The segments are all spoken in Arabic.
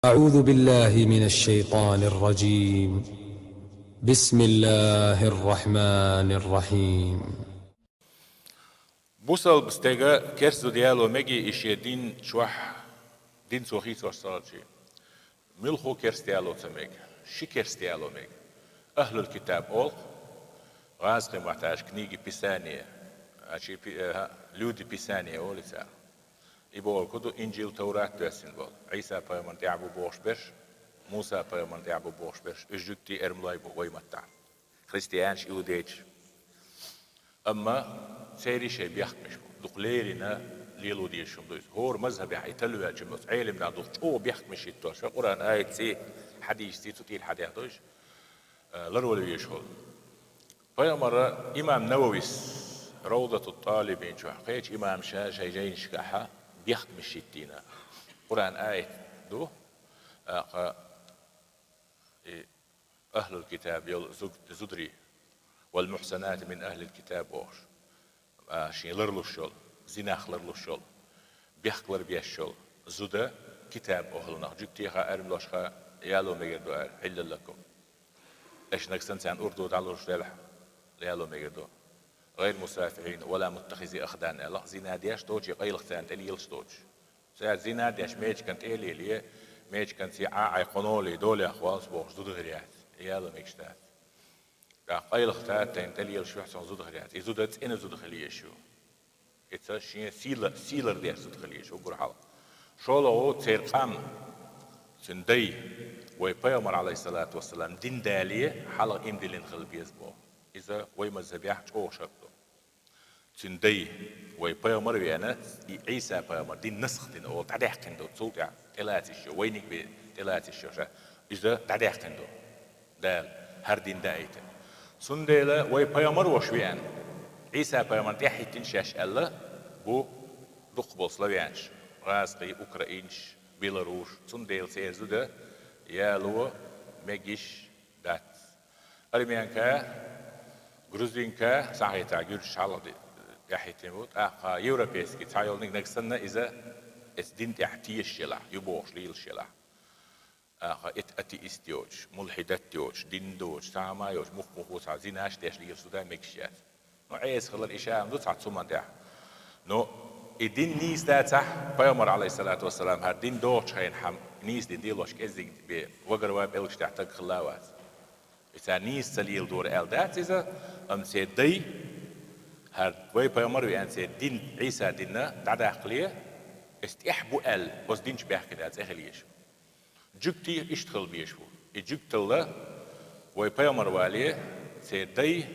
أعوذ بالله من الشيطان الرجيم. بسم الله الرحمن الرحيم. بوصل بستيجا كرسو ديالو مجي إشي دين شوح دين سوخي صارتي ملخو كرس ديالو تميج شي كرس ديالو ميج أهل الكتاب أول غاز محتاج كنيجي بيسانية أشي لودي بيسانية أول يسار يبول كدو إنجيل توراة تسين بول عيسى بيمن تعبو بوش برش موسى بيمن تعبو بوش برش إجدتي إرملاي بوي متع خريستيانش إوديتش أما سيري شيء بيحكمش دقليرنا ليلو ديشم دويس هور مذهب يحيتلو يا جمس علمنا دق او بيحكمش التوش قرآن آية سي حديث سي تطيل حديث دوش لرول يشهد فيا مرة إمام نوويس روضة الطالبين شو حقيقة إمام شاشة جاين شكاحة بيحكمش التينا قرآن آية دو أهل الكتاب زدري والمحسنات من أهل الكتاب أوش شين لرلو الشول زناخ لرلو الشول بيحكلر بيشول زودا كتاب أهلنا جبتيها أرملوشها يالو ميردو حل لكم إيش نكسن سان أردو تعالوا شلح يالو ميردو غير مسافحين ولا متخذي أخدان الله زنا دياش توجي قيل ختان تليل ستوج ساعة زنا دياش ميج كانت إلي ليه ميج كانت عاي قنولي دولي أخوان سبوش زود غريات يالو ميجتات قيل ختان تليل شو حسن زود غريات إزودت إن زود خليه شو إتشين سيلر دياش زود خليه شو قرحال شو لو تيرقام سندي ويبيامر عليه الصلاة والسلام دين دالية حلق إمدلين خلبيز بو إذا ويمزبيح أو شكله سندي ويبيامر بيانا عيسى بيامر دين نسختين أو تعديح كندو تصوت يعني تلاتيشو وينك بي تلاتيشو إذا تعديح كندو دال هر دين دايتن سنديلا ويبيامر وشويان عيسى بيامر تيحيتين شاش الله بو دقبل سلويانش غازقي أوكرانيش بيلاروش سنديل سيرزو ده يالو مجيش دات أرميانكا غروزينكا صحيح جورج حالد يحيتموت يوروبيسكي تايلنيك نكسنا إذا الدين تحتيش شلا يبوش ليل شلا أتيستيوش ملحدتيوش دين دوش سامايوش مخوص عزيناش تيش ليل سودا مكشيات نوعيس خلال إشاء دوت عتصوما ده نو الدين نيس داتح بيامر عليه الصلاة والسلام هر دين دوش خين حم نيس دين ديلوش كزيك بوغروا بيلش تحتك خلاوات إذا نيس سليل دور آل دات إذا سيدي هر وي بيامر ويان سيد دين عيسى ديننا تعدى عقلية استيحبو آل بس دينش بيحكي دات زخليش جوكتي اشتغل بيشبو جوكت الله وي بيامر واليه سيدي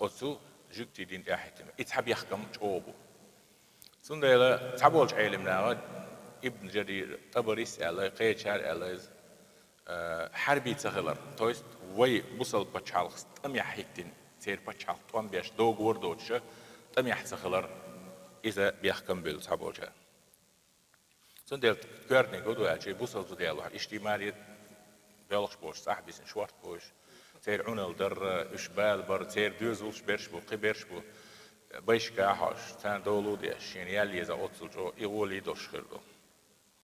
أسو جوكتي دين احتم اتحب يحكم شعوبه سندلا تعبولش علمنا ابن جرير طبريس على قيشار على حربي تغلر تويست وي بوصل بتشالخ تم يحيتين سير بتشالخ توان بيش دوغ وردوتش تم يحتغلر إذا بيحكم بيل تعبولش سندلا كارني قدو أجي بوصل زديالو اجتماعي بيلخش بوش صاحبي سن شوارت بوش سير عنل در إشبال بر سير دوزولش برش بو قبرش بو بيش كاحش تان دولو ديش يعني يالي إذا أتصل جو يقولي دوش خردو